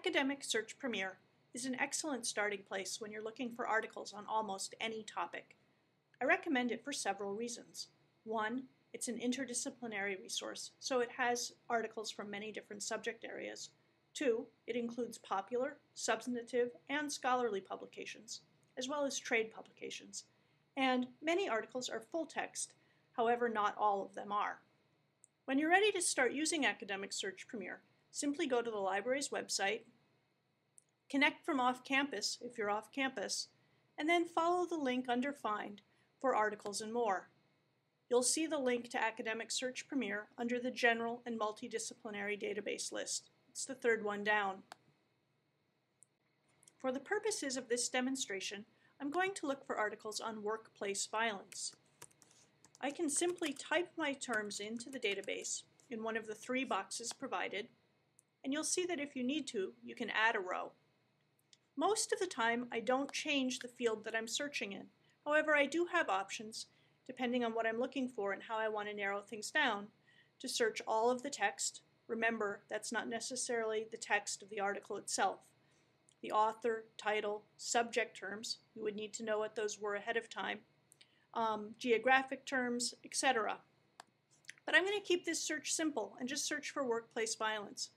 Academic Search Premier is an excellent starting place when you're looking for articles on almost any topic. I recommend it for several reasons. One, it's an interdisciplinary resource, so it has articles from many different subject areas. Two, it includes popular, substantive, and scholarly publications, as well as trade publications. And many articles are full text, however not all of them are. When you're ready to start using Academic Search Premier, simply go to the library's website, connect from off-campus if you're off-campus, and then follow the link under Find for articles and more. You'll see the link to Academic Search Premier under the General and Multidisciplinary Database list. It's the third one down. For the purposes of this demonstration, I'm going to look for articles on workplace violence. I can simply type my terms into the database in one of the three boxes provided, and you'll see that if you need to, you can add a row. Most of the time, I don't change the field that I'm searching in. However, I do have options, depending on what I'm looking for and how I want to narrow things down, to search all of the text. Remember, that's not necessarily the text of the article itself. The author, title, subject terms, you would need to know what those were ahead of time, geographic terms, etc. But I'm going to keep this search simple and just search for workplace violence.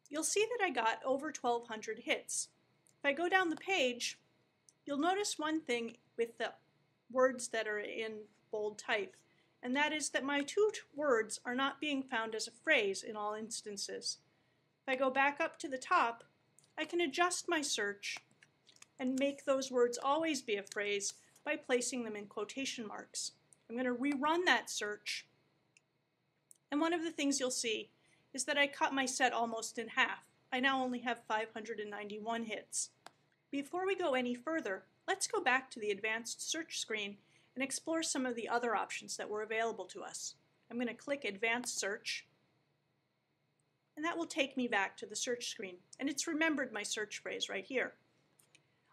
You'll see that I got over 1,200 hits. If I go down the page, you'll notice one thing with the words that are in bold type, and that is that my two words are not being found as a phrase in all instances. If I go back up to the top, I can adjust my search and make those words always be a phrase by placing them in quotation marks. I'm going to rerun that search, and one of the things you'll see is that I cut my set almost in half. I now only have 591 hits. Before we go any further, let's go back to the advanced search screen and explore some of the other options that were available to us. I'm going to click Advanced Search, and that will take me back to the search screen. And it's remembered my search phrase right here.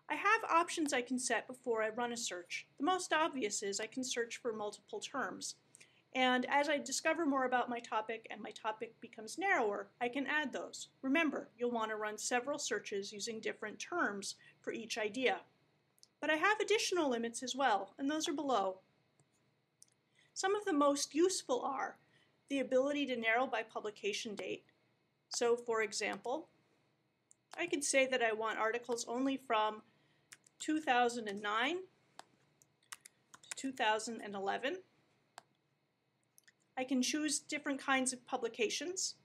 I have options I can set before I run a search. The most obvious is I can search for multiple terms. And as I discover more about my topic and my topic becomes narrower, I can add those. Remember, you'll want to run several searches using different terms for each idea. But I have additional limits as well, and those are below. Some of the most useful are the ability to narrow by publication date. So, for example, I could say that I want articles only from 2009 to 2011. I can choose different kinds of publications.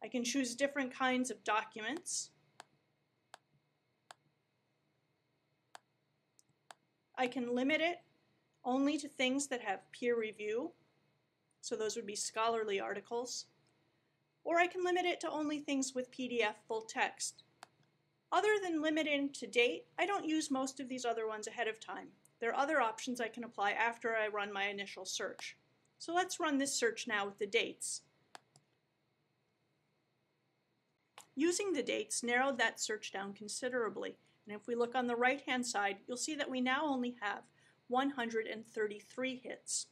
I can choose different kinds of documents. I can limit it only to things that have peer review, so those would be scholarly articles. Or I can limit it to only things with PDF full text. Other than limiting to date, I don't use most of these other ones ahead of time. There are other options I can apply after I run my initial search. So let's run this search now with the dates. Using the dates narrowed that search down considerably, and if we look on the right-hand side, you'll see that we now only have 133 hits.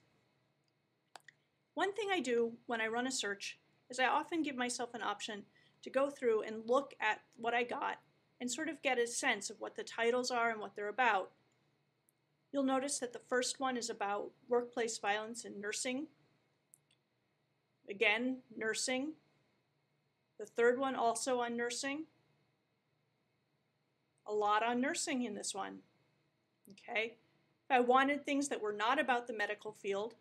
One thing I do when I run a search is I often give myself an option to go through and look at what I got and sort of get a sense of what the titles are and what they're about. You'll notice that the first one is about workplace violence in nursing. Again, nursing. The third one also on nursing. A lot on nursing in this one. Okay. If I wanted things that were not about the medical field,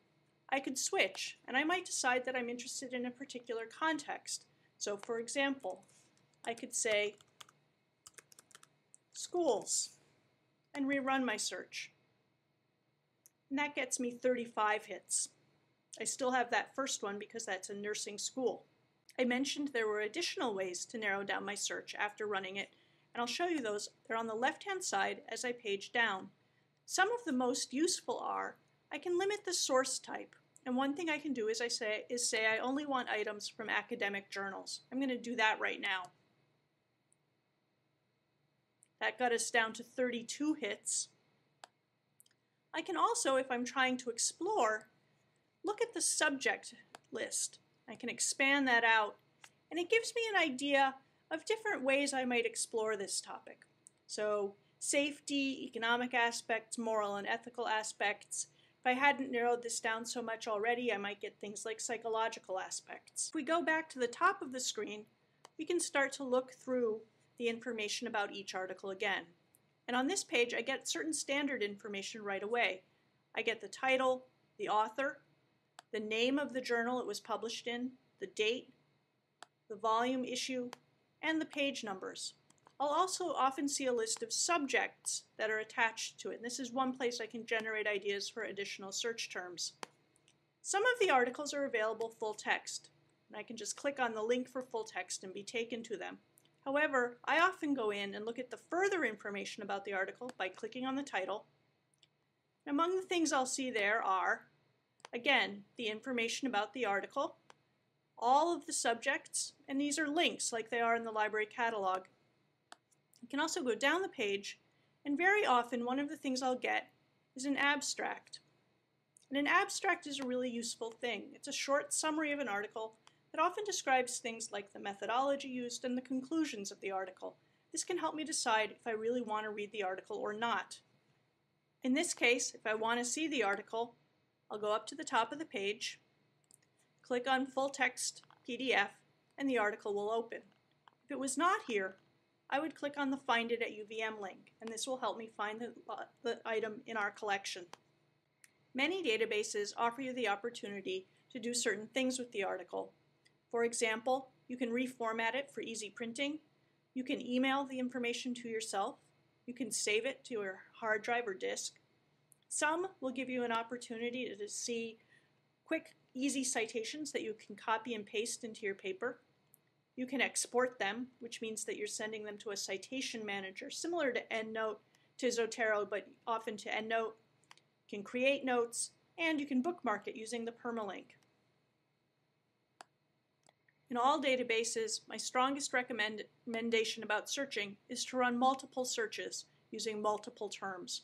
I could switch, and I might decide that I'm interested in a particular context. So, for example, I could say schools and rerun my search. And that gets me 35 hits. I still have that first one because that's a nursing school. I mentioned there were additional ways to narrow down my search after running it, and I'll show you those. They're on the left-hand side as I page down. Some of the most useful are, I can limit the source type. And one thing I can do is say I only want items from academic journals. I'm going to do that right now. That got us down to 32 hits. I can also, if I'm trying to explore, look at the subject list. I can expand that out, and it gives me an idea of different ways I might explore this topic. So safety, economic aspects, moral and ethical aspects. If I hadn't narrowed this down so much already, I might get things like psychological aspects. If we go back to the top of the screen, we can start to look through the information about each article again. And on this page, I get certain standard information right away. I get the title, the author, the name of the journal it was published in, the date, the volume issue, and the page numbers. I'll also often see a list of subjects that are attached to it. And this is one place I can generate ideas for additional search terms. Some of the articles are available full text, and I can just click on the link for full text and be taken to them. However, I often go in and look at the further information about the article by clicking on the title. And among the things I'll see there are, again, the information about the article, all of the subjects, and these are links like they are in the library catalog. You can also go down the page, and very often one of the things I'll get is an abstract. And an abstract is a really useful thing. It's a short summary of an article that often describes things like the methodology used and the conclusions of the article. This can help me decide if I really want to read the article or not. In this case, if I want to see the article, I'll go up to the top of the page, click on Full Text PDF, and the article will open. If it was not here, I would click on the Find It at UVM link, and this will help me find the item in our collection. Many databases offer you the opportunity to do certain things with the article. For example, you can reformat it for easy printing. You can email the information to yourself. You can save it to your hard drive or disk. Some will give you an opportunity to see quick, easy citations that you can copy and paste into your paper. You can export them, which means that you're sending them to a citation manager, similar to EndNote, to Zotero, but often to EndNote. You can create notes, and you can bookmark it using the permalink. In all databases, my strongest recommendation about searching is to run multiple searches using multiple terms.